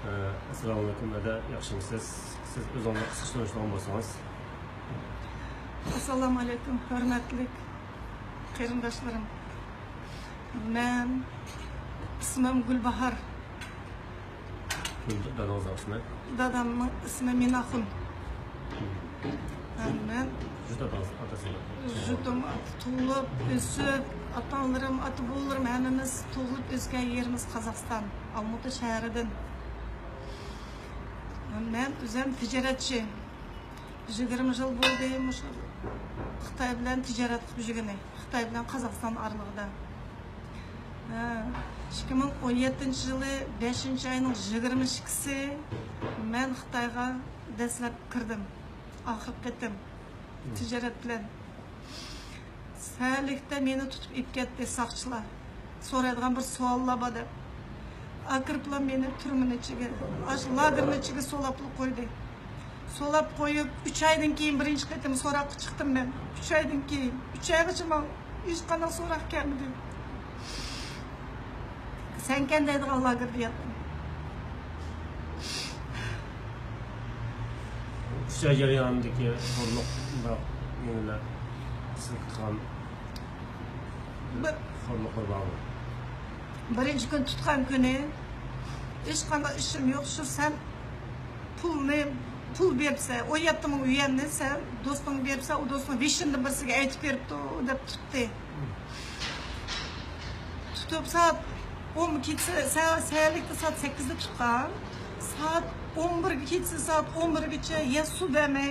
Assalomu alaykum, ada yaxshimisiz? Siz o'zingizni qisqacha tanishtirgan bo'lsangiz. Assalomu alaykum, hurmatli qarindoshlarim. Men ismim Gulbahar. Dadamning ismi? Dadamning ismi Minaxun. Men juda otasi. Juda tug'ilib, o'sib, ota-onalarim, ota-bobolarim hammamiz tug'ilib o'sgan yerimiz Qozog'iston, Olmaota shahridan. Men o'zim tijoratchi. 20 yil bo'ldi, Xitoy bilan tijorat qilib yurgan. Xitoy bilan Qozog'iston oralig'ida. 2017-yili 5-oyning 22-si men Xitoyga dastlab kirdim. Oxirgi ketim tijorat bilan. Salikda meni tutib ib ketdi soqchilar. So'raydigan bir savollar bor deb. Akirplar meni turmaning ichiga, lagerning ichiga solab qo'ydi. Solab qo'yib 3 oydan keyin birinchi qatim so'roqqa chiqdim men. 3 oydan keyin 3 oygacha men hech qanday so'roq kelmadi. Sen qandaydigan lagerda yotding? 3 oy jarayonidagi xo'rliq va menlar siqgan xo'rliq qurboni. Birinchi kun tutgan kuni hech qanday ishim yo'q, shu sen pul bersa, o yettimin uyanni sen do'sting bersa, o do'sting 5-dan birsiga aytib beribdi deb tutdi. Tutib soat 10 kechasi, saylikda soat 8da tutgan. Soat 11 kechasi soat 11gacha ya suv bermay,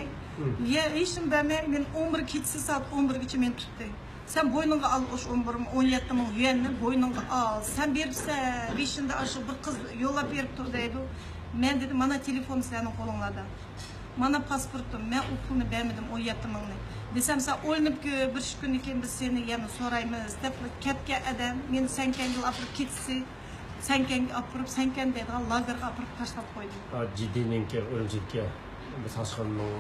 ya ishim bermay, men 11 kechasi soat 11gacha men tutdi. Sen boynunga al o'sh 17 yuanni boynunga al. Sen beribsa 5-da aşı bir qiz yo'lab beribdi deydi. Men dedim, mana telefon sening qo'linglarda. Mana pasportim, men u pulni bermadim 17 mingni. Desam, sen o'ynab bir kundan keyin biz seni yana so'raymiz deb ketgan adam meni Sankanga olib ketsi. Sankanga olib Sankan deydigan lagerga olib tashlab qo'ydi. Jiddiyningki o'limchikka biz hashqanning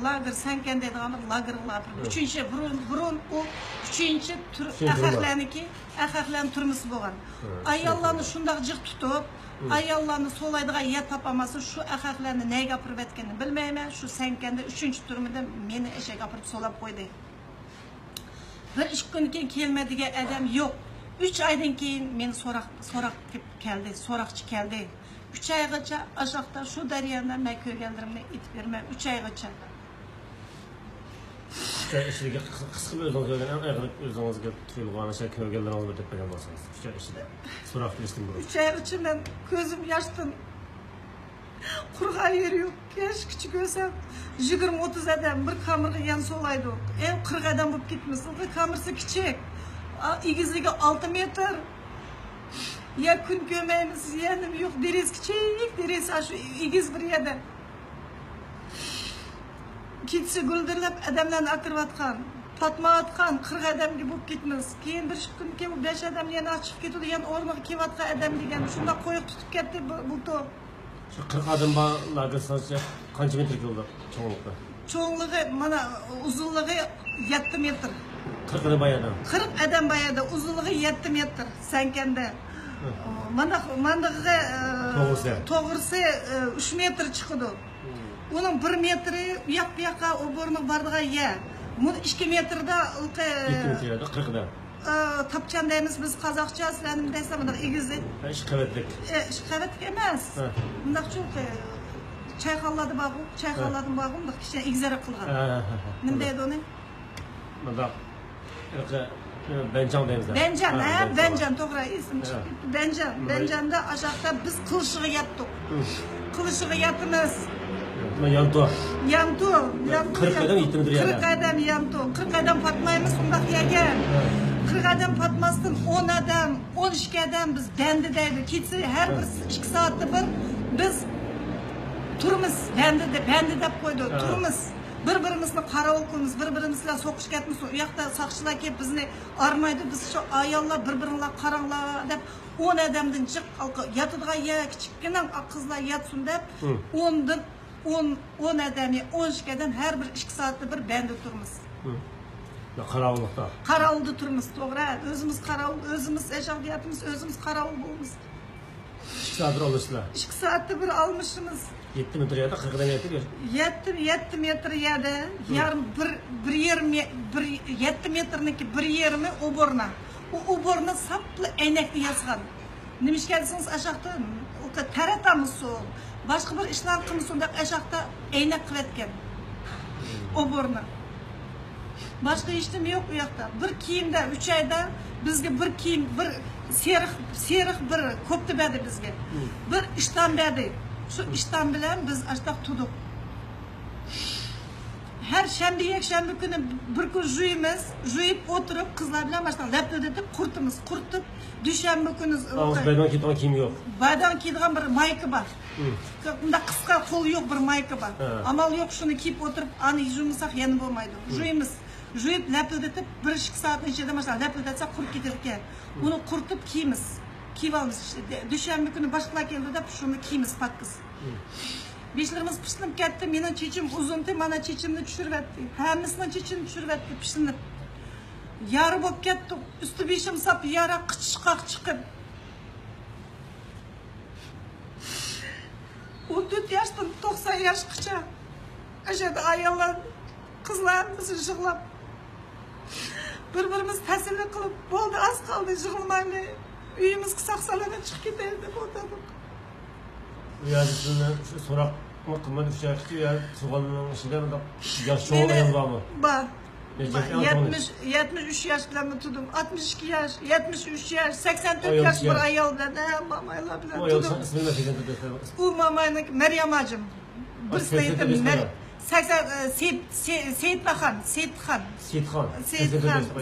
lager Sankan deydigan lagerga olib. 3-chi burun o 3-chi tur axaqlarning turmusi bo'lgan. Ayollarni shunday jiq tutib, ayollarni so'laydigan yer topamasa, shu axaqlarni nega olib etganini bilmayman. Shu Sankanda 3-chi turmida meni eshak olib solab qo'ydi. Bir 2 kun keyin kelmadigan adam yo'q. 3 oydan keyin meni so'roq keldi, so'roqchi keldi. 3 oygacha aşağıda şu daryodan men ko'rganlarimni aytib berman. 3 oygacha. Ishga qisqa o'zingizga tuyulgan o'sha ko'rganlaringizni deb bergan bo'lsangiz. 3 oy ichida so'roq qilishdan burun. 3 oygacha men ko'zim yoshdan qurg'an yeri yo'q. Kichik o'sam 20-30 adam bir kamerga yan so'laydi. 40 adam bo'lib ketmasin. Kamerasi kichik. Egizligi 6 metr. Ya kun ko'maymiz, yenim yo'q, deriz kichik, deriz shu egiz bir yerda. Ketsi guldirlab adamlarni akirayotgan, patmayotgan 40 adamga bo'lib ketmiz. Keyin bir kun keyin 5 adam yana chiqib ketdi, yana o'rniga kelayotgan adam degan shunda qo'yib tutib ketdi bu to'p. Shu 40 adam bor lagersancha qancha metr keldi cho'ngliqda? Cho'ngligi mana uzunligi 7 metr. 40 adam bayada. 40 adam bayada, uzunligi 7 metr. Sankanda. Mandaga to'g'risi 3 metr chiqdi. Uning 1 metri u yoqqa u borni bardigan yer. Bu 2 metrda 2 metrda 40 da. Tapchan deymiz biz qozoqcha, sizlarning desam bunda egizlik. Ishqavatlik. Ishqavatlik emas. Bundaqchi chayxonlarni bog'u, chayxonlarni bog'u bunda kichkina egizara qilgan. Nima deydi uni? Bunda Bencan deymiz. Bencan to'g'ri ism chiqdi. Benjanda aşağıda biz qilishga yetdik. Qilishga yetimiz. Yanto. 40 adam yetimidir yani. 40 adam yanto. 40 adam patmaymiz undaq yerga. 40 adam patmasdan 10 adam, 12 adam biz bandi deydi. Ketsa har bir 2 soatda bir biz turimiz. Bandi deb qo'ydi. Turimiz. Bir-birimizni qarovul qilamiz, bir-birimiz bilan so'qish ketmiz. U yoqda soqchilar kelib bizni armaydi. Biz shu ayollar bir-biringlar qaranglar deb 10 adamdan chiq yotadigan yer kichikgina qizlar yotsin deb 10dan 10 adam, 12 adam har bir 2 soatda bir banda turmiz. Qaravulda. Qaravulda turmiz, to'g'ri. O'zimiz qaravul, o'zimiz yashayapmiz, o'zimiz qaravul bo'lamiz. 2 soat olmuşlar. 2 soatda bir almışımız. 7 metr ya da 40 metr. 7 metr yedi. Yarım bir yarım 7 metrniki bir yarımı oborna. O oborna saplı eynekli yazgan. Nima kelsangiz aşağıda o taratamız so'l. Başqa bir ishlar qilmiz unda aşağıda eynek qilayotgan. Oborna. Başqa hech nima yo'q u yoqda. Bir kiyimda 3 oyda bizga bir kiyim, bir seriq bir ko'pni berdi bizga. Bir ishdan berdi. Şu ishdan bilan biz aştaq tuduq. Her shanba yakshanba kuni bir kun juyimiz, juyib o'tirib qizlar bilan aştaq laplatib qurtib, dushanba kuni Baydan ketgan kiyim yo'q. Baydan kiydigan bir mayka bor. Bunda qisqa qo'l yo'q bir mayka bor. Amal yo'q, shuni kiyib o'tirib, ani yuvmasak yana bo'lmaydi. Juyimiz. Juyib laplatib 1-2 soatning ichida masalan laplatsak qurib ketar ekan. Uni qurtib kiyimiz. Kiyib olamiz. Dushanba kuni boshqalar keldi deb shuni kiyimiz pakkiz. Beşlerimiz pişinib ketdi. Mening chechim uzunti, mana chechimni tushiribdi. Hammasining chechini tushiribdi pişinib. Yari bo'lib ketdi. Usti beshim sap yara qichqaq chiqib. 14 yoshdan 90 yoshgacha ashada ayollar, qizlar bizni yig'lab bir-birimiz tasalli qilib, bo'ldi, az qoldi, yig'lamanglar. Uyimizga saqsalanib chiqib ketaylik deb o'tirdik. Uyazısından şu sorak mı kılmadı bir şey çıktı ya soğanın içinde mi da yaş çoğu ayıl var mı? Var. Necdet 73 yaş bilen tuttum. 62 yaş, 73 yaş, 84 yaş bir ayol bilen. Mamayla bilen o ayıl tuttum. ismini ne fikirde desem? O mamayla Meryem Hacım. Bir sayıdım. Seyit Bakan, Seyit Khan. Seyit Khan.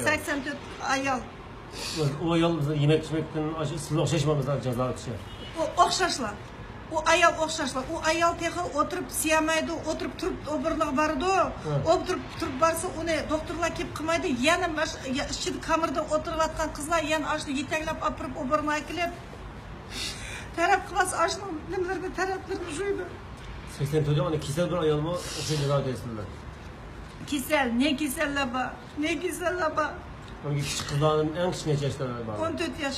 84 ayol. O ayıl yemek içmekten sizin okşaşmamızdan ceza düşer. O okşaşlar. O ayol o'xshashlar. O ayol tehi o'tirib siyamaydi, o'tirib turib o'birliq bardi. O'tirib barsa uni doktorlar kelib qilmaydi. Yana ichida kamirda o'tirayotgan qizlar yana ashni yetaklab olib o'birni akilib taraf qilsa ashni nimalarga taraflarni jo'ydi. 84 ona kisel bir ayol mu o'sha ceza desinlar. Kisel, ne kiseller bor? Ne kiseller bor? Onun küçük kızların en küçük neçe yaşları var? 14 yaş.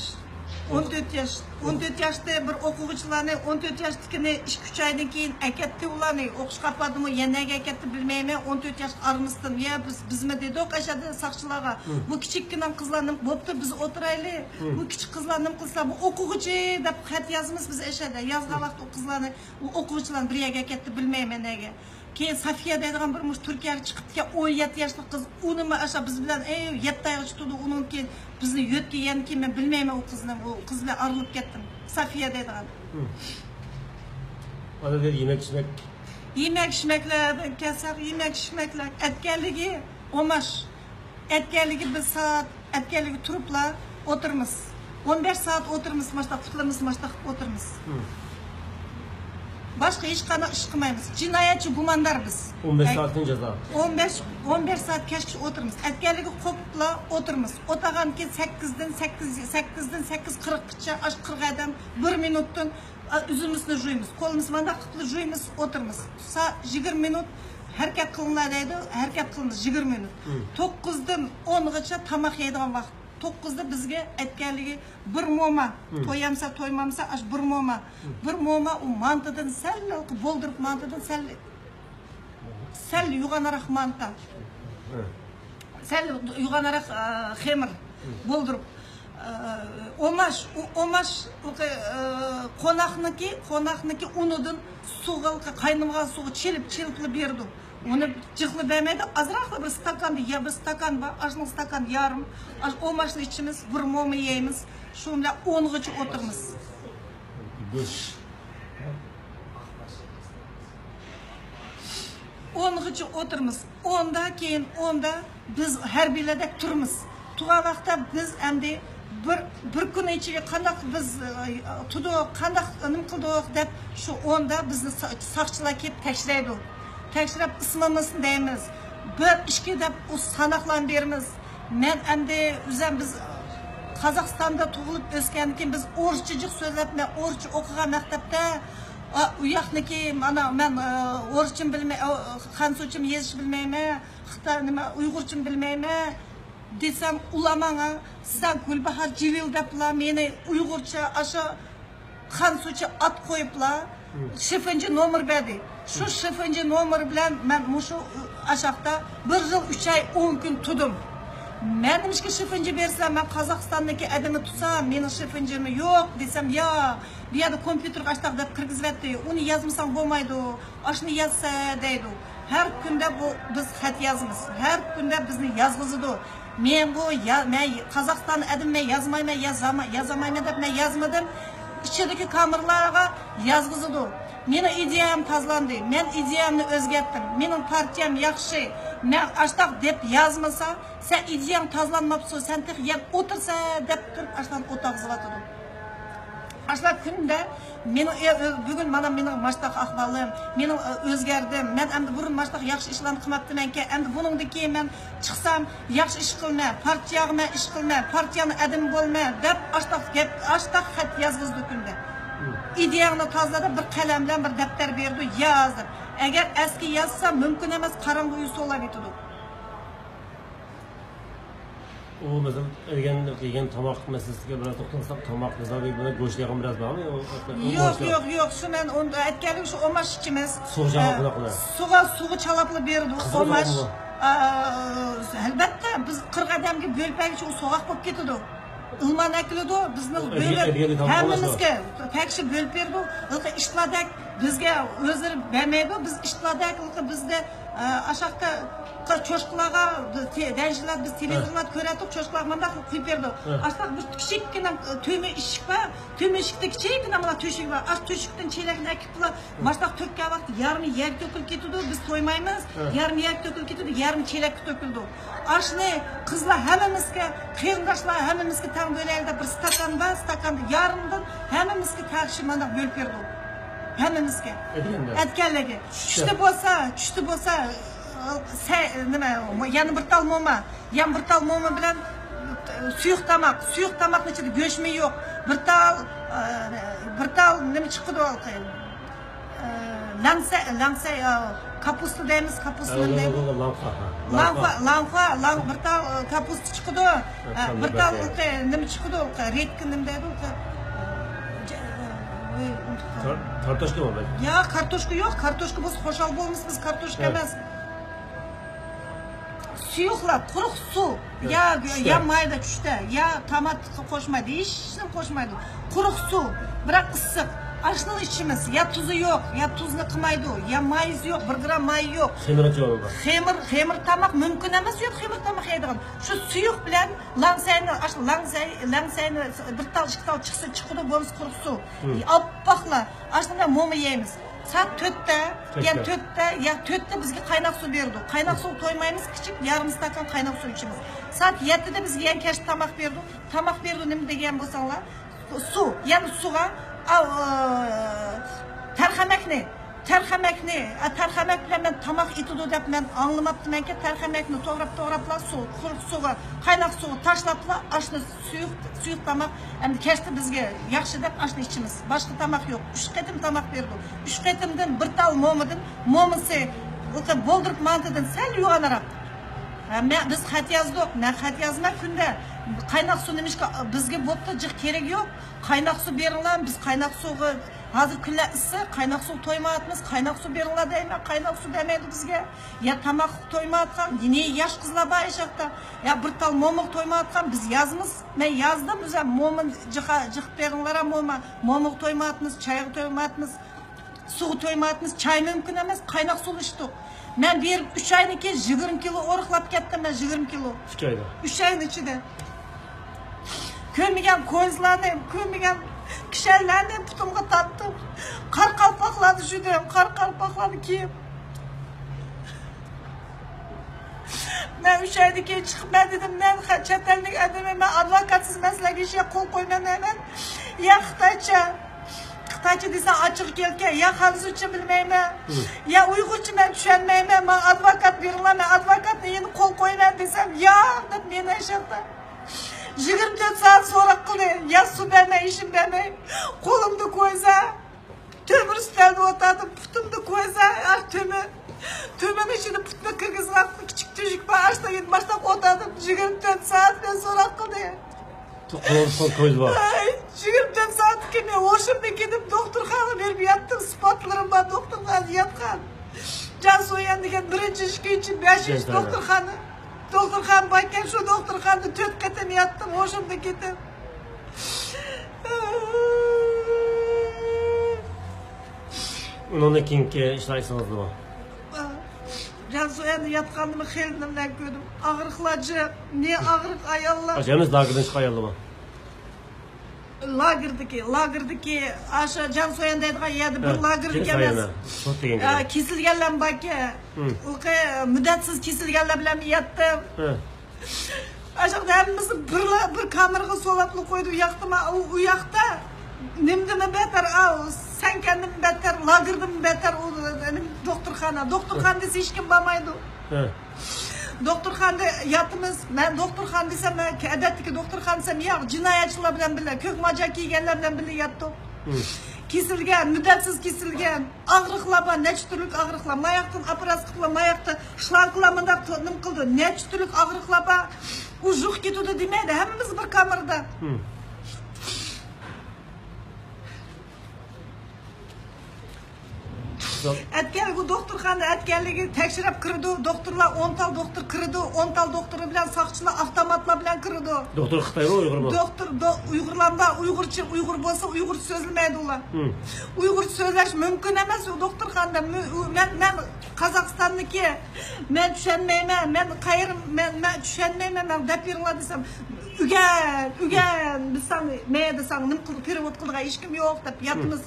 14 yaş. 14 yaşta bir o'quvchilarni 14 yoshlikini 2-3 oydan keyin akatdi ularni o'qish qapadimi, yana akatdi bilmayman. 14 yosh armisdan ya bizmi dedik ashada saqchilarga. Bu kichikgina qizlarni bo'pti biz o'tiraylik. Bu kichik qizlar nima qilsa bu o'quvchi deb xat yozamiz biz ashada. Yozgan vaqt o qizlarni u o'quvchilarni bir yerga akatdi bilmayman nega. Keyin Safiya deydigan bir Turkiyaga chiqibdi, 17 yoshli qiz. Uni asha biz bilan 7 yosh tutdi. Undan keyin bizni yotgan keyin men bilmayman u qizni. U qiz bilan arilib ketdim. Safiya deydigan. Ona dedi yemek içmek. Yemek içmeklerden keser, yemek içmekler. Etkerligi omaş. Etkerligi bir saat, etkerligi turuplar oturmuz. 15 saat oturmuz, maçta kutlarımız, maçta oturmuz. Başka hiç kana iş kılmayız. Cinayetçi gumandar biz. 15 saatin ceza. 15 saat keşke oturmuz. Etkerligi kopla oturmuz. Otagan ki 8'den 8:40'ça aş 40 adam 1 minuttan üzümüzünü juyumuz. Kolumuz manda kıtlı juyumuz oturmuz. Sa 20 minut hareket kılınadıydı. Hareket kılınız 20 minut. 9'dan 10'gacha tamak yeydigan vaqt. 9'da bizge etkerligi bir moma. Toyamsa toymamsa aş bir moma. Bir moma o mantıdan sel boldurup mantıdan sel yuğanarak mantı. Sel yuğanarak xemir boldurup. Omaş konakniki unudan suğa kaynamagan suğu çelip berdi. Onu çıklı vermedi. Azraqla bir stakan ya bir stakan var. Aşın stakan yarım. Aş omaşlı içimiz bir momu yeyimiz. Şunla 10'gacha oturmuz. Ongacha oturmuz. Onda keyin onda biz harbiyladek turmuz. Tuğa vaqtda biz endi bir kun ichiga qandaq biz tuduq, qandaq nim qildik deb shu onda bizni saqchilar kelib tekshiradi. Tekshirib ismimizni deymiz. Bir ishga deb u sanoqlarni beramiz. Men endi o'zim biz Qozog'istonda tug'ilib o'sgandan biz o'ruschajiq so'zlab, men o'ruscha o'qigan maktabda u yoqniki mana men o'ruscha bilmay, xansuchim yezish bilmayman, xitoy nima uyg'urchim bilmayman. desem ulamana sizden Gülbahar Civil depla meni Uygurça aşa Hansuça at koyupla şifrinci nomer verdi. Şu şifrinci nomer bilen ben muşu aşağıda 1 yıl 3 ay 10 gün tudum. Ben demiş ki şifrinci versem ben Kazakistan'daki adamı tutsam benim şifrincimi yok desem ya bir yerde kompüter açtık da kırgızvetti onu yazmasan olmaydı aşını yazsa deydi. Her günde bu biz xat yazımız. Her günde bizni yazgızıdı. Men bu men Kazakistan adamı yazmayman yazamayman deb men yazmadım. İçerideki kameralarga yazgızıdı. Meni ideyam tazlandı. Men ideyamni o'zgartdim. Mening partiyam yaxshi. Men açtaq deb yazmasa, sen ideyam tazlanmapsın, sen tek yan o'tirsa deb turib ashdan o'tag'izatdi. Aslında günde bugün bana mening maçtaq ahvolim, mening o'zgardim. Men endi burun maçtaq yaxshi ishlarni qilmabdim ekan. Endi buningdan keyin men chiqsam yaxshi ish qilma, partiyaga ish qilma, partiyani adam bo'lma deb açtaq xat yozg'izdi kunda. İdeyani tozalab bir qalam bilan bir daftar berdi, yozdi. Agar eski yazsa mumkin emas, qarong'u so'lab etdi. O mesela ergen tamak meselesiga biraz to'xtalsak, tamak mesela buna go'shtga biraz bormi? Yo'q, shu men unda aytganim shu omash ichimiz. Suvi chalapli berdi, omash. Albatta biz 40 odamga bo'lpak uchun so'g'aq bo'lib ketdi. Ilman akildi, bizni bo'lib hammamizga takshi bo'lib berdi. Ishladak bizga o'zir bermaydi, biz ishladak bizda aşağıda çoşkularga denizciler biz televizyonda ko'rdik, çoşkular manda qo'yib berdi. Aslında bir kichikgina töme eshik bor, töme eshikda kichikgina mana to'shak bor. To'shakdan chelakni akiblar, mashtaq to'kkan vaqt yarmi yak to'kilib ketdi, biz to'ymaymiz. Yarmi yak to'kilib ketdi, yarmi chelak to'kildi. Ashni qizlar hammamizga, qarindoshlar hammamizga tang bo'laylik bir stakan bor, stakanda yarmdan hammamizga taqshi manda bo'lib berdi. Hammamizga. Aytganligi. Tushdi bo'lsa nima, yana bir tal moma bilan suyuq tamoqning ichida go'shtmi yo'q. Bir tal nima chiqdi o'qay. Langsa kapusta deymiz, kapustani deymiz. Langfa, bir tal kapusta chiqdi. Bir tal nima chiqdi o'qay, redki nima deydi o'qay. Kartoshka mı? Ya kartoshka yok, kartoshka biz xo'shal bo'lamiz, biz kartoshka emas. Suyuqlar, quruq suv, ya mayda tushda, ya tomat qo'shmaydi, hech narsa qo'shmaydi. Quruq suv, biroq issiq. Ashni ichimiz, ya tuzi yo'q, ya tuzni qilmaydi, ya mayiz yo'q, 1 gram may yo'q. Xemir tomoq mumkin emas, yo'q xemir tomoq yeydigan. Shu suyuq bilan langsayni bir tal, 2 tal chiqdi, bo'lmasa quruq suv. Oppoqlar, ashunda mo'mi yeymiz. Saat 4'te, ya 4'te bizga qaynoq suv berdi. Qaynoq suv to'ymaymiz, kichik yarım stakan qaynoq suv ichimiz. Saat 7'de bizga yan kash tomoq berdi. Tomoq berdi nima degan bo'lsanglar, suv, ya'ni suvga tarxamak bilan men tomoq etidi deb men anglamabdim ekan. Tarxamakni to'g'rab suv, quruq suvga, qaynoq suvga tashlablar, ashni suyuq tomoq endi kashda bizga yaxshi deb ashni ichimiz. Boshqa tomoq yo'q. 3 qatim tomoq berdi. 3 qatimdan bir tal momisi bo'ldirib mantidan sal yo'g'onroq. Biz xat yozdik, xat yozma kunda qaynoq suv nimishga bizga bo'pti, jiq kerak yo'q. Qaynoq suv beringlar, biz qaynoq suvga hozir kunlar issiq, qaynoq suv to'ymayapmiz, qaynoq suv beringlar deyman, qaynoq suv demaydi bizga. Ya tomoq to'ymayotgan, yine yosh qizlar bor eshakda. Ya bir tal mo'miq to'ymayotgan biz yozmiz. Men yozdim, biz ham mo'min jiq beringlar ham mo'miq to'ymayapmiz, chayga to'ymayapmiz. Suv to'ymayapmiz, chay mumkin emas, qaynoq suv ichdik. Men berib 3 oydan keyin 20 kilo o'riqlab ketdim, men 20 kilo. 3 oyda. 3 oyning ichida. Ko'rmagan ko'zlarni, ko'rmagan kishanlarni putumga tatdim. Qarqalpoqlarni juda, qarqalpoqlarni kiyib. Men 3 oydan keyin chiqib dedim, men chet ellik odamman, men advokatsiz masalaga ishga qo'l qo'ymayman. Ya Xitoycha desa ochiq kelgan, ya xalzcha bilmayman, ya uyg'urcha men tushunmayman, men advokat beringlar, men advokatni endi qo'l qo'yman desam, yo'q deb meni ashaqda 24 saat so'roq qildi, ya suv bermay, ishim bermay, qo'limni qo'ysa, temir ustalda o'tirdim, putimni qo'ysa, to'mi Tömen içinde putuna kırgızlar küçük çocuk başta gidip başta otadım 24 saat ben sorak kıldı. Qo'rqib ko'z bor. 24 saat ki ben hoşumda gidip doktorxona verip yattım. Spatlarım var doktorxona yatkan. Can soyan degan birinci işki için 5 iş doktorxona. Doktorxona bayken şu doktorxona 4 qatam yattım hoşumda gidip. Undan keyingi ishlar esingiz nima? Can soyanı yatkanımı xelinimden gördüm. Ağırlıklarca ne ağırlık ayallar. Aşağımız lagerdan chiqayaptimi? Lagerdagi aşağı can soyan deydigan yerda bir lager emas. Kesilganlar baka. Muddatsiz kesilganlar bilan yatdim. Aşağıda hemmimiz bir kameraga solatlı koydu yaktım. U yakta nimdimi beter sen kendin beter lagerdim beter doktorxona. Doktorxona desa hech kim bormaydi. Doktorxonada yatimiz. Men doktorxona desam, odatdagi doktorxona desam, yo'q, jinoyatchilar bilan birga, ko'k moja kiyganlar bilan birga yatdim. Kesilgan, muddatsiz kesilgan, og'riqlar bor, necha turlik og'riqlar, mayoqdan operatsiya qilib, mayoqda shlanklar mundaq nim qildi, necha turlik og'riqlar bor. U juq ketdi demaydi, hammamiz bir kamerada. Etken bu doktorxona etkenligi tekshirib kirdi. Doktorlar 10 tal doktor kirdi. 10 tal doktori bilan soqchilar avtomatlar bilan kirdi. Doktor Xitoymi, Uyg'urmi? Doktor Uyg'urlarda Uyg'urcha Uyg'ur bo'lsa Uyg'ur so'zlamaydi ular. Uyg'ur so'zlash mumkin emas u doktorxonada. Men Qozog'istonniki men tushunmayman. Men qayrim men tushunmayman. Men deb beringlar desam, ugan desam, men desam nim qilib perevod qilgan hech kim yo'q deb yatimiz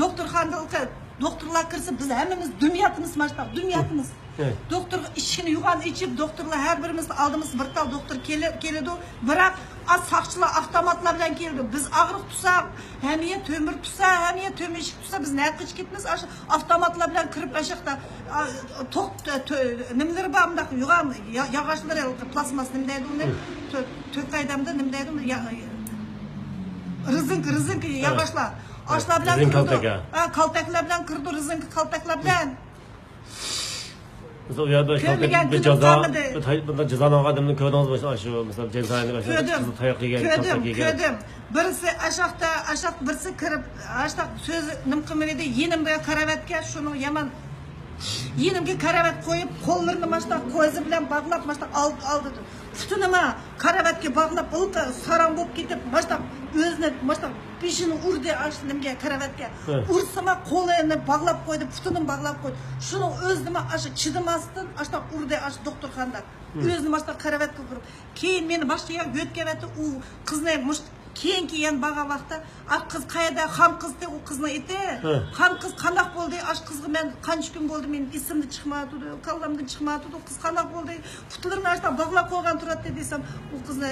doktorxonada doktorlar kirsa biz hammamiz dumyatimiz mashtaq dumyatimiz. Doktor ishini yugan ichib doktorlar har birimiz oldimiz bir tal doktor keladi. Biroq soqchilar avtomatlar bilan keldi. Biz og'riq tutsa, hamiya to'mir tutsa, hamiya to'mishik tutsa biz nima qilib ketmiz? Avtomatlar bilan kirib ashaqda nimalar bor bunday yugan yog'ochlar plasmas nima deydi uni? To'rt qaydamda nima deydi uni? Rizink yog'ochlar. Ashlar bilan kirdi. Kaltaklar bilan kirdi, rizink kaltaklar bilan. Biz o yerda bir jazo olganimni ko'rdingizmi? Shu masalan jazoni tayoq yegan, ko'rdim. Birisi ashaq birisi kirib, ashaq so'z nim qilmaydi, yenimga karavatga shuni yaman yenimga karavat qo'yib, qo'llarini mashtaq ko'zi bilan bog'lab mashtaq oldi. Putunima karavatga bog'lab, ulqa saram bo'lib ketib, mashtaq o'zini mashtaq peshini urdi nimga karavatga. Ursama qo'lini bog'lab qo'ydi, putini bog'lab qo'ydi. Shuni o'zini ashi chidamasdan mashtaq urdi doktorxonada. O'zini mashtaq karavatga urib. Keyin meni boshqa yerga o'tkavatdi, u qizni keyingi yan baga vaqtda qiz qayerda xam qizdi u qizni eti xam qiz qandoq bo'ldi qizga men qancha kun bo'ldi men esimni chiqmadi kallamdan chiqmadi qiz qandoq bo'ldi putlarini ashta bog'lab qo'ygan turadi desam u qizni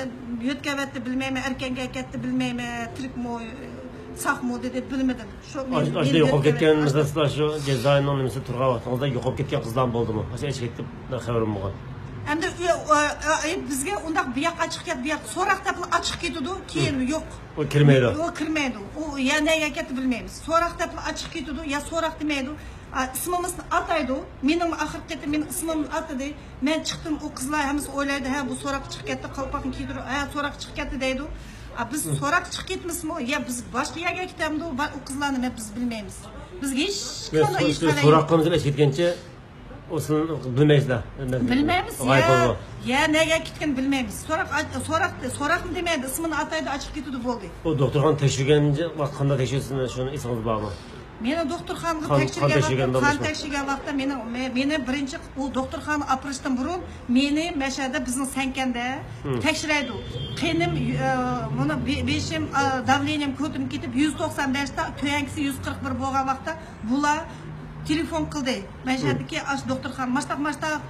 yotkavatdi bilmayman erkanga ketdi bilmayman tirikmi saqmi dedi bilmadim shu men yo'qolib ketgan masalan shu Jazoirning nimasi turgan vaqtingizda yo'qolib ketgan qizdan bo'ldimi o'sha hech ketib xabarim bo'lgan. Endi bizga undaq bu yoqqa chiqib bu yoq so'roqda ochiq ketdi, keyin yo'q. O kirmaydi. O kirmaydi. U yana ketdi bilmaymiz. So'roqda ochiq ketdi, ya so'roq demaydi. Ismimizni ataydi. Mening oxirgi mening ismimni atadi. Men chiqdim, u qizlar hammasi o'ylaydi, ha bu so'roq chiqib ketdi, qalpoqni kiydirib, ha so'roq chiqib ketdi deydi. Biz so'roq chiqib ketmismi? Ya biz boshqa yerga ketamiz, u qizlarni biz bilmaymiz. Bizga hech qanday ish qilmaydi. So'roqimiz ketgancha O'sini bilmaysizlar. Bilmaymiz ya nega ketgan bilmaymiz. So'roqni demaydi, ismini ataydi, ochiq ketdi bo'ldi. O doktorxona tekshirgan vaqtda tekshirsin, shuni esingiz bormi? Meni doktorxonaga tekshirgan vaqtda meni birinchi u doktorxona opirishdan burun meni mashada bizning sankanda tekshiraydi. Qenim buni beshim davleniyam ko'tarib ketib 195 ta, to'yankisi 141 bo'lgan vaqtda bular telefon qildi. Mashadiki doktorxona mashtaq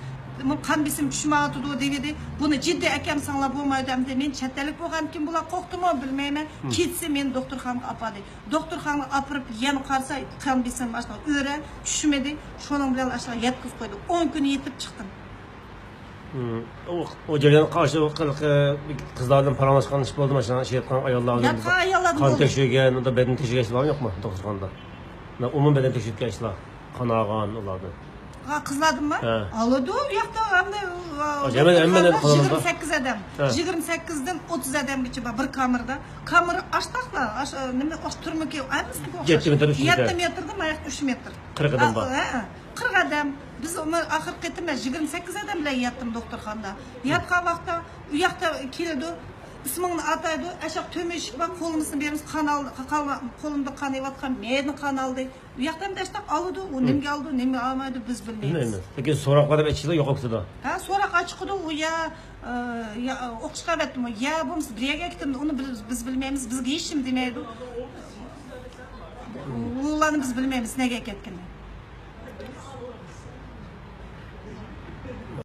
qan besim tushmaydi dedi. Buni jiddiy akam sanglab bo'lmaydi hamda men chattalik bo'lgan kim bular qo'rqdimi bilmayman. Ketsa men doktorxonaga apadi. Doktorxonaga apirib yana qarsa qan besim mashtaq o'ra tushmadi. Shuning bilan ashla yetkazib qo'ydi. 10 kun yetib chiqdim. O jarayon qarshi qizlardan paralashgan ish bo'ldimi? Shuna aytgan ayollarning qon tekshirgan, unda beden tekshirgan ishlar yo'qmi doktorxonada? Umum beden tekshirgan ishlar qanag'an ularni. Kızladın mı? He. Aladı. Yakta Hemen kalanda. 28 adam. He. 28'den 30 adam geçip bir kamerada. Kamera açtakla. Nime oturma ki. 7 metre 3 metre. 7 metrede ayak 3 metr. 40 adam var. 40 adam. Biz onu ahir ketimiz 28 adam bilen yattım doktorxonada. Yatqa vaqtda u yoqda keladi. İsmini ataydı. Aşağı tömeşik bak kolumuzun birimiz kolumda kanayotgan meni kan aldı. U yoqdan dashtaq aldı. U nimga aldı, nimga olmadi biz bilmaymiz. Peki so'roqlar ichida yo'q o'qitdi. Ha, so'roq ochiqdi u ya o'qishga ketdimi? Ya bo'lmasa bir yerga ketdimi? Uni biz bilmaymiz. Bizga hech kim demaydi. Ularni biz bilmaymiz nega ketganini.